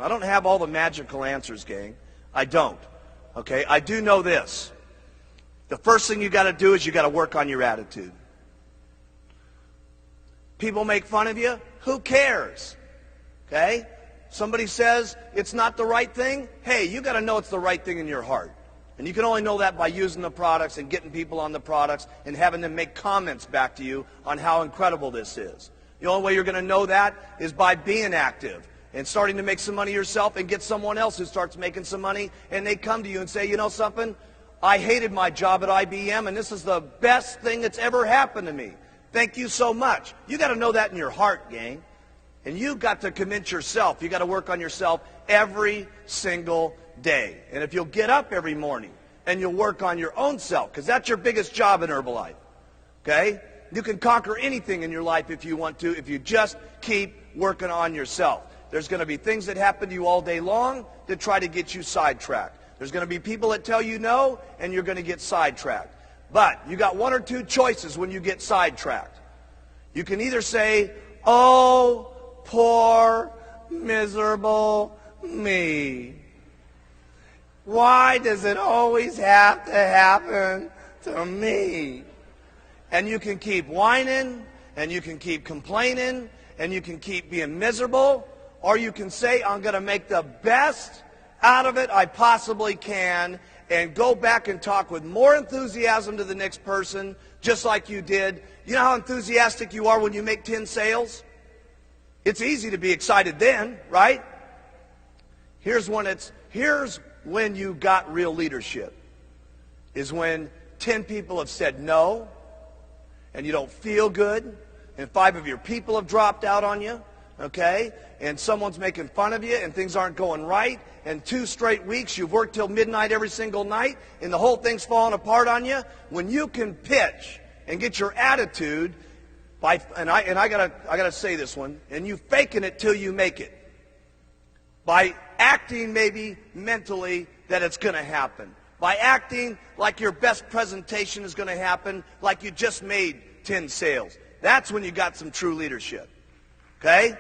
I don't have all the magical answers, gang. I don't. Okay? I do know this. The first thing you got to do is you got to work on your attitude. People make fun of you. Who cares? Okay? Somebody says it's not the right thing. Hey, you got to know it's the right thing in your heart. And you can only know that by using the products and getting people on the products and having them make comments back to you on how incredible this is. The only way you're going to know that is by being active and starting to make some money yourself and get someone else who starts making some money, and they come to you and say, you know something? I hated my job at IBM, and this is the best thing that's ever happened to me. Thank you so much. You got to know that in your heart, gang. And you've got to convince yourself. You got to work on yourself every single day. And if you'll get up every morning and you'll work on your own self, because that's your biggest job in Herbalife, okay? You can conquer anything in your life if you want to, if you just keep working on yourself. There's going to be things that happen to you all day long that try to get you sidetracked. There's going to be people that tell you no, and you're going to get sidetracked. But you got one or two choices when you get sidetracked. You can either say, oh, poor, miserable me. Why does it always have to happen to me? And you can keep whining, and you can keep complaining, and you can keep being miserable, or you can say, I'm going to make the best out of it I possibly can, and go back and talk with more enthusiasm to the next person, just like you did. You know how enthusiastic you are when you make 10 sales? It's easy to be excited then, right? Here's when you got real leadership, is when 10 people have said no, and you don't feel good, and 5 of your people have dropped out on you, okay? And someone's making fun of you, and things aren't going right, and 2 straight weeks you've worked till midnight every single night, and the whole thing's falling apart on you. When you can pitch and get your attitude, and I gotta say this one, and you faking it till you make it. By acting maybe mentally that it's going to happen. By acting like your best presentation is going to happen, like you just made 10 sales. That's when you got some true leadership. Okay?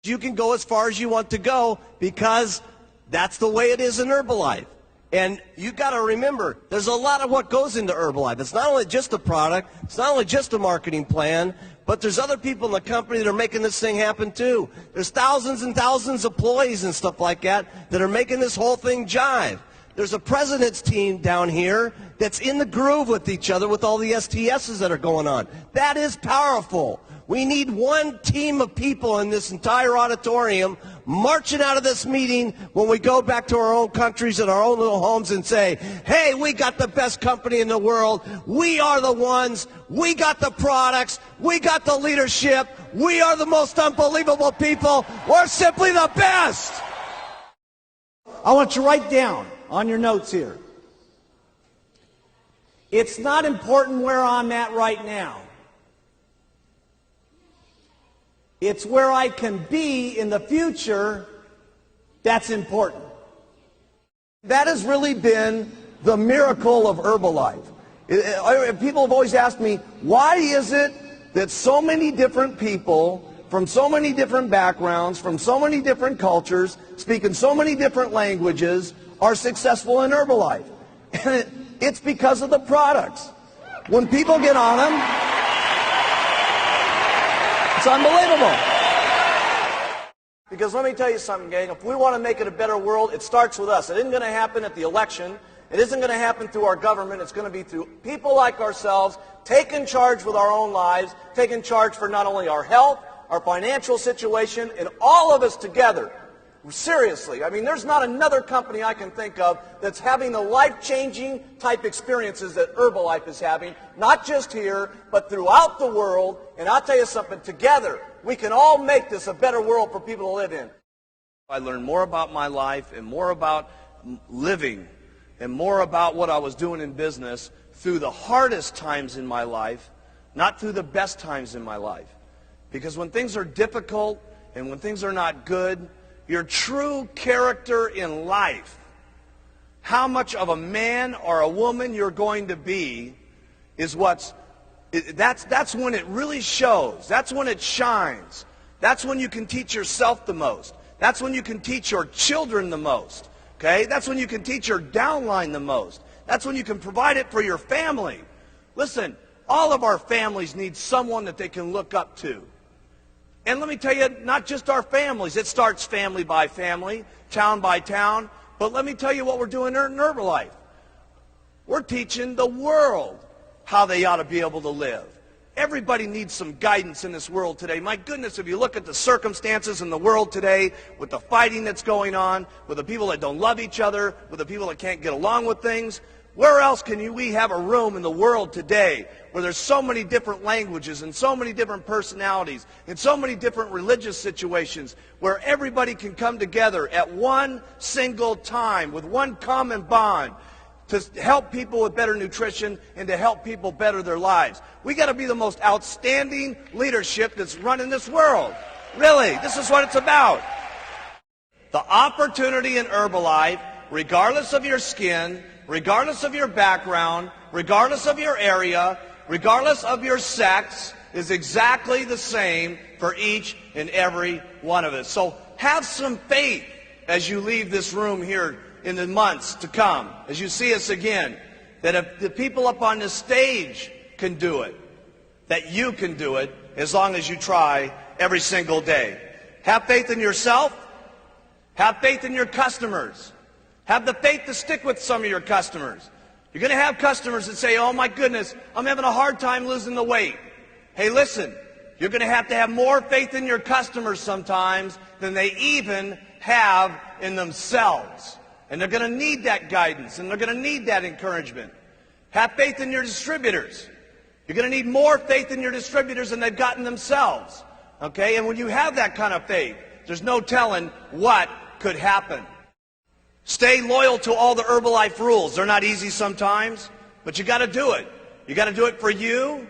You can go as far as you want to go because that's the way it is in Herbalife. And you got to remember, there's a lot of what goes into Herbalife. It's not only just a product, it's not only just a marketing plan, but there's other people in the company that are making this thing happen too. There's thousands and thousands of employees and stuff like that are making this whole thing jive. There's a president's team down here that's in the groove with each other with all the STSs that are going on. That is powerful. We need one team of people in this entire auditorium marching out of this meeting when we go back to our own countries and our own little homes and say, hey, we got the best company in the world. We are the ones. We got the products. We got the leadership. We are the most unbelievable people. We're simply the best. I want you to write down on your notes here. It's not important where I'm at right now. It's where I can be in the future that's important. That has really been the miracle of Herbalife. People have always asked me, why is it that so many different people from so many different backgrounds, from so many different cultures, speaking so many different languages, are successful in Herbalife? And it's because of the products. When people get on them, it's unbelievable. Because let me tell you something, gang. If we want to make it a better world, it starts with us. It isn't going to happen at the election. It isn't going to happen through our government. It's going to be through people like ourselves, taking charge with our own lives, taking charge for not only our health, our financial situation, and all of us together. Seriously, I mean, there's not another company I can think of that's having the life-changing type experiences that Herbalife is having, not just here, but throughout the world. And I'll tell you something, together, we can all make this a better world for people to live in. I learned more about my life and more about living and more about what I was doing in business through the hardest times in my life, not through the best times in my life. Because when things are difficult and when things are not good, your true character in life, how much of a man or a woman you're going to be, is that's when it really shows. That's when it shines. That's when you can teach yourself the most. That's when you can teach your children the most. Okay? That's when you can teach your downline the most. That's when you can provide it for your family. Listen, all of our families need someone that they can look up to. And let me tell you, not just our families. It starts family by family, town by town. But let me tell you what we're doing in Herbalife. We're teaching the world how they ought to be able to live. Everybody needs some guidance in this world today. My goodness, if you look at the circumstances in the world today, with the fighting that's going on, with the people that don't love each other, with the people that can't get along with things, where else can we have a room in the world today where there's so many different languages and so many different personalities and so many different religious situations where everybody can come together at one single time with one common bond to help people with better nutrition and to help people better their lives? We got to be the most outstanding leadership that's running this world. Really, this is what it's about. The opportunity in Herbalife, regardless of your skin, regardless of your background, regardless of your area, regardless of your sex, is exactly the same for each and every one of us. So have some faith as you leave this room here in the months to come, as you see us again, that if the people up on this stage can do it, that you can do it as long as you try every single day. Have faith in yourself. Have faith in your customers. Have the faith to stick with some of your customers. You're going to have customers that say, oh my goodness, I'm having a hard time losing the weight. Hey, listen, you're going to have more faith in your customers sometimes than they even have in themselves. And they're going to need that guidance, and they're going to need that encouragement. Have faith in your distributors. You're going to need more faith in your distributors than they've gotten themselves. Okay? And when you have that kind of faith, there's no telling what could happen. Stay loyal to all the Herbalife rules. They're not easy sometimes, but you got to do it. You got to do it for you.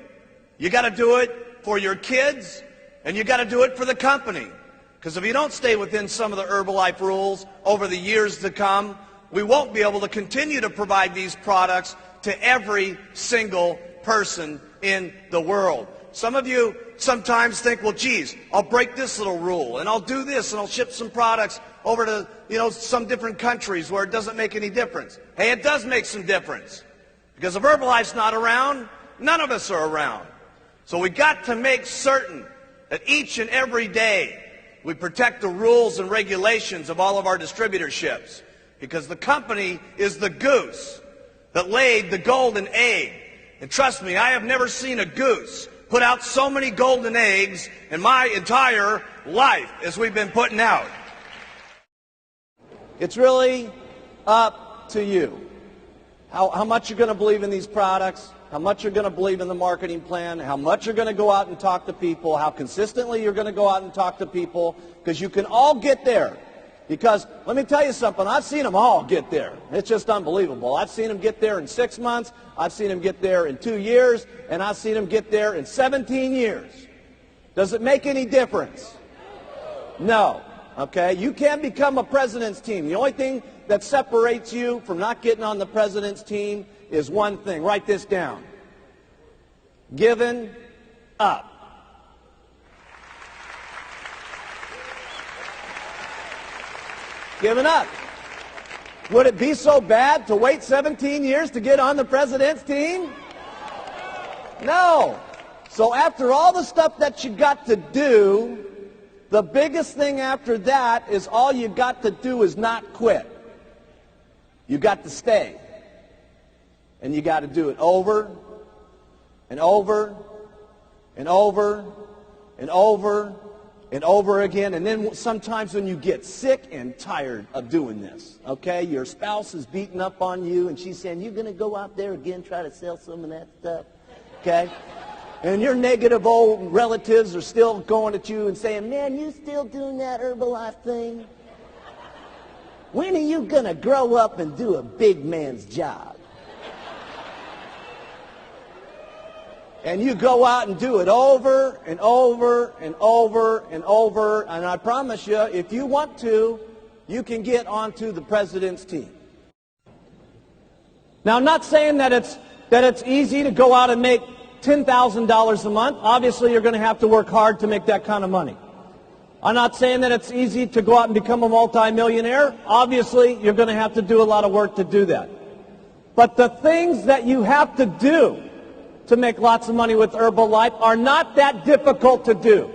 You got to do it for your kids, and you got to do it for the company. Because if you don't stay within some of the Herbalife rules over the years to come, we won't be able to continue to provide these products to every single person in the world. Some of you sometimes think, well, geez, I'll break this little rule, and I'll do this, and I'll ship some products over to, some different countries where it doesn't make any difference. Hey, it does make some difference. Because if Herbalife's not around, none of us are around. So we got to make certain that each and every day we protect the rules and regulations of all of our distributorships, because the company is the goose that laid the golden egg. And trust me, I have never seen a goose put out so many golden eggs in my entire life as we've been putting out. It's really up to you. How much you're going to believe in these products, how much you're going to believe in the marketing plan, how much you're going to go out and talk to people, how consistently you're going to go out and talk to people, because you can all get there. Because let me tell you something, I've seen them all get there. It's just unbelievable. I've seen them get there in 6 months, I've seen them get there in 2 years, and I've seen them get there in 17 years. Does it make any difference? No. Okay? You can't become a president's team. The only thing that separates you from not getting on the president's team is one thing. Write this down. Giving up. Giving up. Would it be so bad to wait 17 years to get on the president's team? No. So after all the stuff that you got to do, the biggest thing after that is all you got to do is not quit. You got to stay. And you got to do it over and over and over and over and over again. And then sometimes when you get sick and tired of doing this, okay, your spouse is beating up on you and she's saying, you're going to go out there again, try to sell some of that stuff, okay? And your negative old relatives are still going at you and saying, man, you still doing that Herbalife thing? When are you going to grow up and do a big man's job? And you go out and do it over and over and over and over. And I promise you, if you want to, you can get onto the president's team. Now, I'm not saying that it's easy to go out and make $10,000 a month. Obviously, you're going to have to work hard to make that kind of money. I'm not saying that it's easy to go out and become a multimillionaire. Obviously, you're going to have to do a lot of work to do that. But the things that you have to do to make lots of money with Herbalife are not that difficult to do.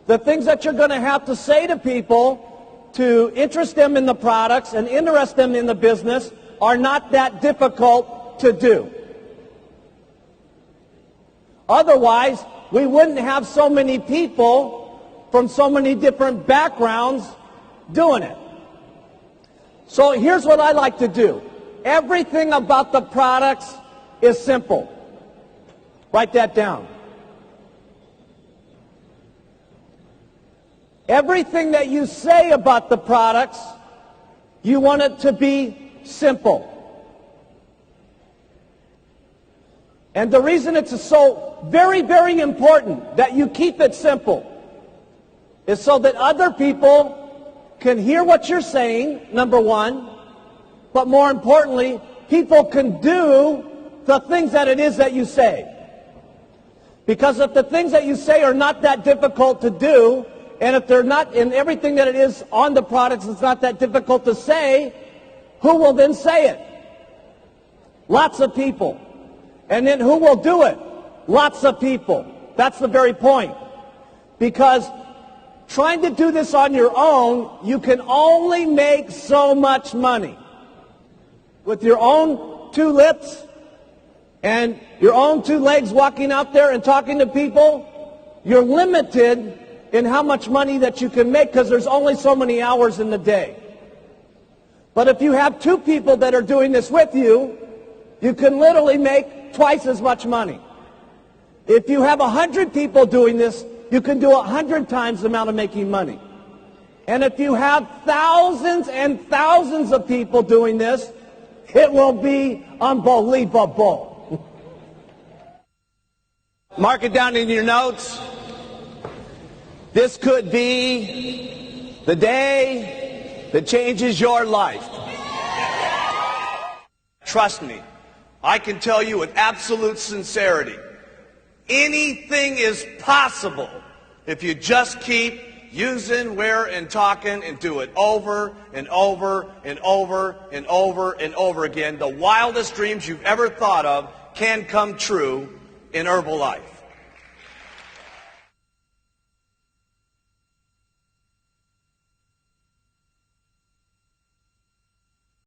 The things that you're going to have to say to people to interest them in the products and interest them in the business are not that difficult to do. Otherwise, we wouldn't have so many people from so many different backgrounds doing it. So here's what I like to do. Everything about the products is simple. Write that down. Everything that you say about the products, you want it to be simple. And the reason it's so very, very important that you keep it simple is so that other people can hear what you're saying, number one, but more importantly, people can do the things that it is that you say. Because if the things that you say are not that difficult to do, and if they're not, in everything that it is on the products is not that difficult to say, who will then say it? Lots of people. And then who will do it? Lots of people. That's the very point. Because trying to do this on your own, you can only make so much money. With your own two lips and your own two legs walking out there and talking to people, you're limited in how much money that you can make because there's only so many hours in the day. But if you have two people that are doing this with you, you can literally make twice as much money. If you have 100 people doing this, you can do 100 times the amount of making money. And if you have thousands and thousands of people doing this, it will be unbelievable. Mark it down in your notes. This could be the day that changes your life. Trust me, I can tell you with absolute sincerity, anything is possible if you just keep using, where, and talking and do it over and over and over and over and over again. The wildest dreams you've ever thought of can come true in Herbalife.